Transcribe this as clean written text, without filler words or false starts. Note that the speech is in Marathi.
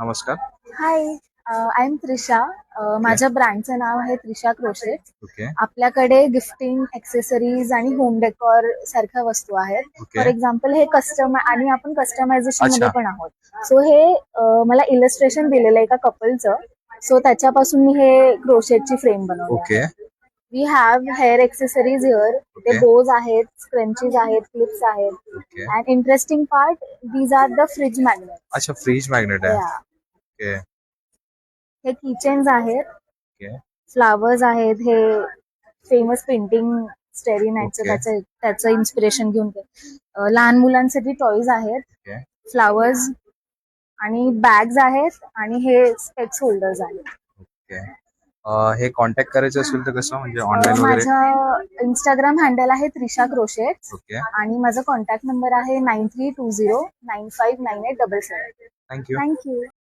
नमस्कार. हाय, आय एम त्रिशा. माझ्या ब्रँडचं नाव आहे त्रिशा क्रोशेट. ओके. आपल्याकडे गिफ्टिंग, एक्सेसरीज आणि होम डेकोर सारख्या वस्तू आहेत. ओके. फॉर एक्झाम्पल हे आणि आपण कस्टमायझेशन मध्ये अच्छा. पण आहोत. सो हे मला इलस्ट्रेशन दिलेलं आहे एका कपलचं. सो त्याच्यापासून मी हे क्रोशेटची फ्रेम बनवली ओके. आहे. We have hair accessories here. ते ओके. बोज आहेत, स्क्रंचीज आहेत, क्लिप्स आहेत. Okay. And interesting part, these are the fridge magnet. अच्छा, फ्रीज मॅग्नेट आहे. ओके. हे किचन्स आहेत, ओके. फ्लावर्स आहेत. हे फेमस पेंटिंग स्टेरीनाईटचं ओके. त्याचं इन्स्पिरेशन घेऊन लहान मुलांसाठी टॉईज आहेत, ओके. फ्लावर्स आणि बॅग्स आहेत आणि हे स्पेक्स होल्डर्स आहेत. ओके. हे कॉन्टॅक्ट करायचं असेल तर कसं, म्हणजे ऑनलाईन वगैरे? माझं इंस्टाग्राम हँडल आहे त्रिशा क्रोशेट ओके. आणि माझा कॉन्टॅक्ट नंबर आहे 9320959877. थँक्यू. थँक्यू.